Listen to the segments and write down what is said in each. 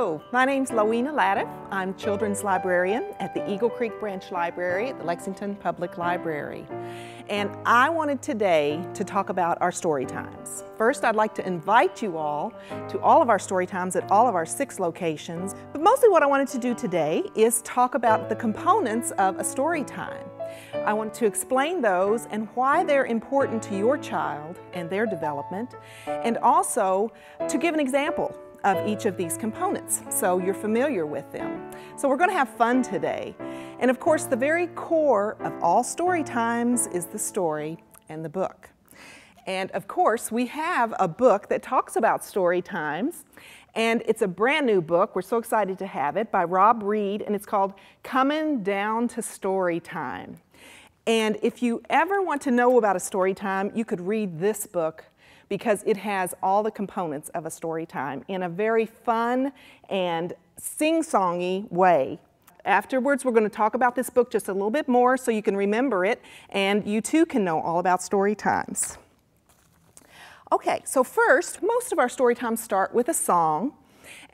Hello, my name's Lowena Laddiff. I'm children's librarian at the Eagle Creek Branch Library at the Lexington Public Library. And I wanted today to talk about our story times. First, I'd like to invite you all to all of our story times at all of our 6 locations. But mostly what I wanted to do today is talk about the components of a story time. I want to explain those and why they're important to your child and their development, and also to give an example of each of these components so you're familiar with them. So we're going to have fun today. And of course, the very core of all story times is the story and the book. And of course, we have a book that talks about story times, and it's a brand new book. We're so excited to have it by Rob Reed, and it's called Coming Down to Story Time. And if you ever want to know about a story time, you could read this book because it has all the components of a story time in a very fun and sing-songy way. Afterwards, we're going to talk about this book just a little bit more so you can remember it, and you too can know all about story times. Okay, so first, most of our story times start with a song,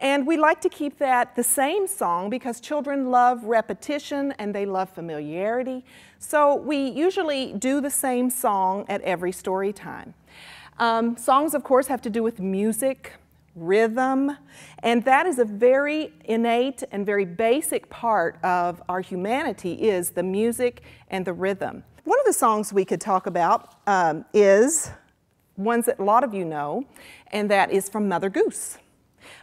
and we like to keep that the same song because children love repetition and they love familiarity. So we usually do the same song at every story time. Songs, of course, have to do with music, rhythm, and that is a very innate and very basic part of our humanity is the music and the rhythm. One of the songs we could talk about is ones that a lot of you know, and that is from Mother Goose.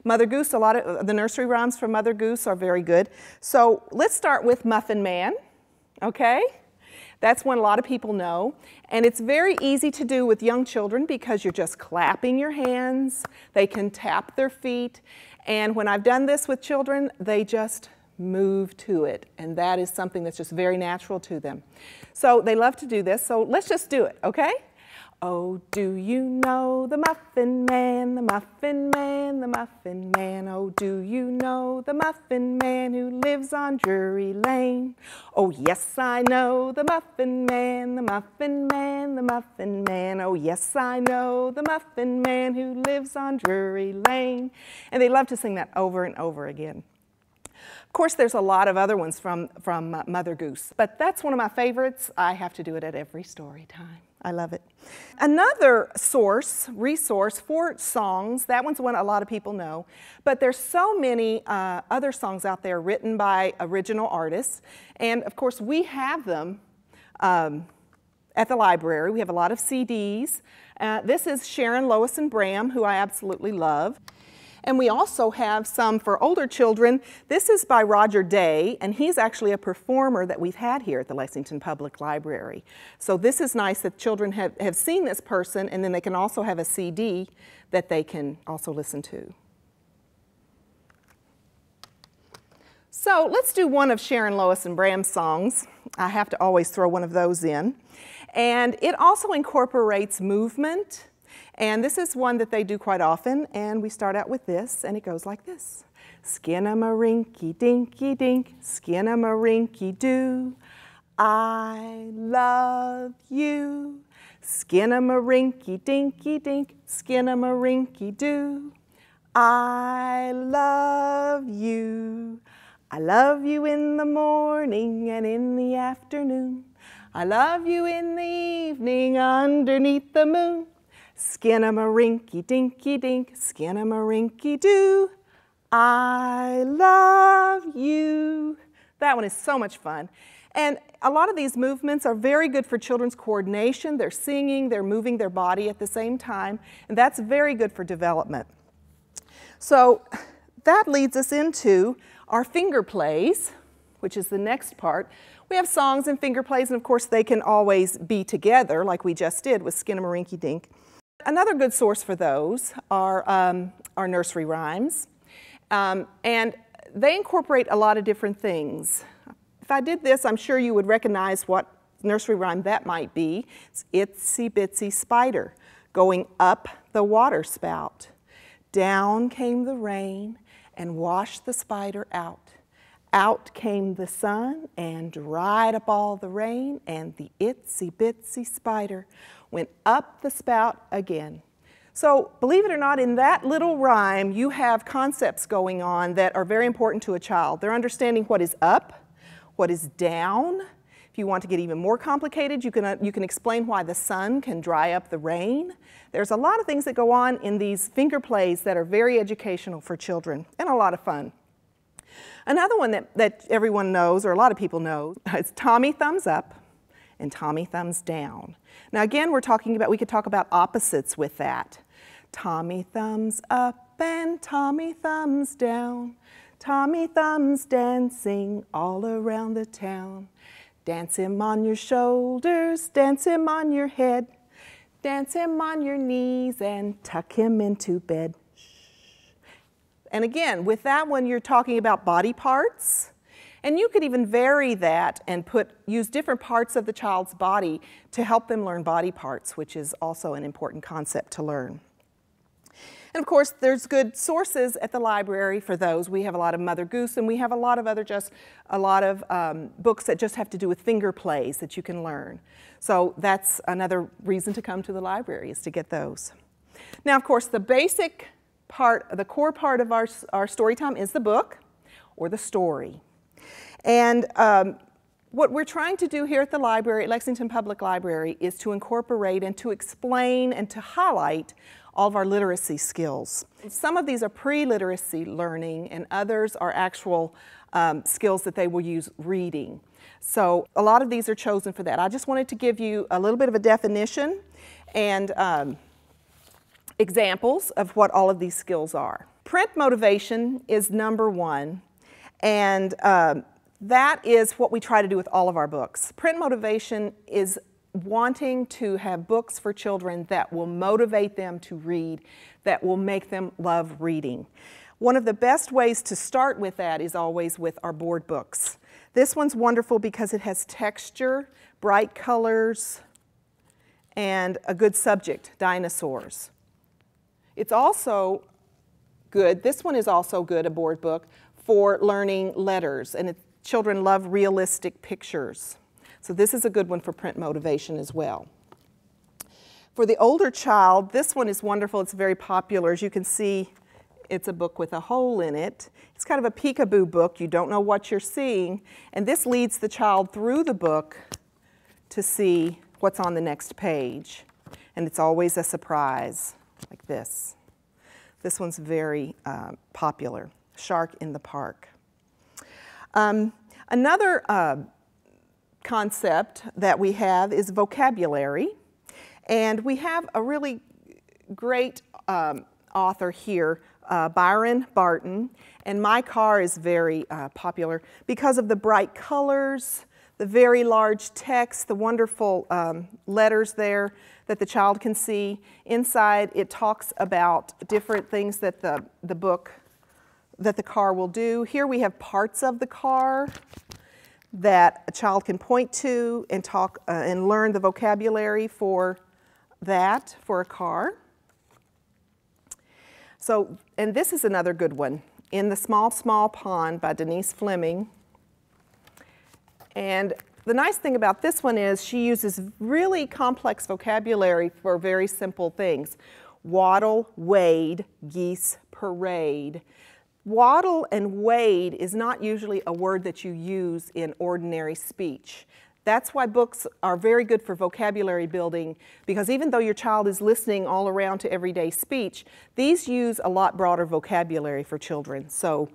Mother Goose, a lot of the nursery rhymes from Mother Goose are very good. So let's start with Muffin Man, okay? That's one a lot of people know, and it's very easy to do with young children because you're just clapping your hands, they can tap their feet, and when I've done this with children, they just move to it, and that is something that's just very natural to them. So they love to do this, so let's just do it, okay? Oh, do you know the Muffin Man, the Muffin Man, the Muffin Man? Oh, do you know the Muffin Man who lives on Drury Lane? Oh, yes, I know the Muffin Man, the Muffin Man, the Muffin Man. Oh, yes, I know the Muffin Man who lives on Drury Lane. And they love to sing that over and over again. Of course, there's a lot of other ones from Mother Goose, but that's one of my favorites. I have to do it at every story time. I love it. Another resource for songs, that one's one a lot of people know, but there's so many other songs out there written by original artists, and of course we have them at the library. We have a lot of CDs. This is Sharon, Lois, and Bram, who I absolutely love. And we also have some for older children. This is by Roger Day, and he's actually a performer that we've had here at the Lexington Public Library. So this is nice that children have seen this person, and then they can also have a CD that they can also listen to. So let's do one of Sharon, Lois, and Bram's songs. I have to always throw one of those in. And it also incorporates movement. And this is one that they do quite often, and we start out with this, and it goes like this. Skin-a-ma-rinky-dinky-dink, skin-a-ma-rinky-doo, I love you. Skin-a-ma-rinky-dinky-dink, skin-a-ma-rinky-doo, I love you. I love you in the morning and in the afternoon. I love you in the evening underneath the moon. Skin-a-ma-rinky-dinky-dink, skin-a-ma-rinky-doo, I love you. That one is so much fun. And a lot of these movements are very good for children's coordination. They're singing, they're moving their body at the same time, and that's very good for development. So that leads us into our finger plays, which is the next part. We have songs and finger plays, and of course they can always be together like we just did with Skin-a-ma-rinky-dink. Another good source for those are our nursery rhymes, and they incorporate a lot of different things. If I did this, I'm sure you would recognize what nursery rhyme that might be. It's Itsy Bitsy Spider going up the water spout. Down came the rain and washed the spider out. Out came the sun and dried up all the rain, and the itsy bitsy spider went up the spout again. So believe it or not, in that little rhyme, you have concepts going on that are very important to a child. They're understanding what is up, what is down. If you want to get even more complicated, you can explain why the sun can dry up the rain. There's a lot of things that go on in these finger plays that are very educational for children and a lot of fun. Another one that everyone knows, or a lot of people know, is Tommy Thumbs Up and Tommy Thumbs Down. Now again, we could talk about opposites with that. Tommy thumbs up and Tommy thumbs down. Tommy thumbs dancing all around the town. Dance him on your shoulders, dance him on your head. Dance him on your knees and tuck him into bed. And again, with that one, you're talking about body parts. And you could even vary that and use different parts of the child's body to help them learn body parts, which is also an important concept to learn. And of course, there's good sources at the library for those. We have a lot of Mother Goose, and we have a lot of other books that just have to do with finger plays that you can learn. So that's another reason to come to the library, is to get those. Now, of course, the basic part, the core part of our story time is the book or the story. And what we're trying to do here at the library, at Lexington Public Library, is to incorporate and to explain and to highlight all of our literacy skills. Some of these are pre-literacy learning, and others are actual skills that they will use reading. So a lot of these are chosen for that. I just wanted to give you a little bit of a definition and examples of what all of these skills are. Print motivation is number one, and that is what we try to do with all of our books. Print motivation is wanting to have books for children that will motivate them to read, that will make them love reading. One of the best ways to start with that is always with our board books. This one's wonderful because it has texture, bright colors, and a good subject, dinosaurs. It's also good, this one is also good, a board book, for learning letters, and children love realistic pictures. So this is a good one for print motivation as well. For the older child, this one is wonderful. It's very popular. As you can see, it's a book with a hole in it. It's kind of a peekaboo book. You don't know what you're seeing. And this leads the child through the book to see what's on the next page. And it's always a surprise, like this. This one's very popular, Shark in the Park. Another concept that we have is vocabulary. And we have a really great author here, Byron Barton, and My Car is very popular because of the bright colors, the very large text, the wonderful letters there that the child can see. Inside it talks about different things that the car will do. Here we have parts of the car that a child can point to and talk and learn the vocabulary for that, for a car. So, and this is another good one, In the Small, Small Pond by Denise Fleming. And the nice thing about this one is she uses really complex vocabulary for very simple things. Waddle, wade, geese, parade. Waddle and wade is not usually a word that you use in ordinary speech. That's why books are very good for vocabulary building, because even though your child is listening all around to everyday speech, these use a lot broader vocabulary for children. So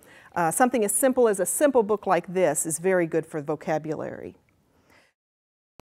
something as simple as a simple book like this is very good for vocabulary.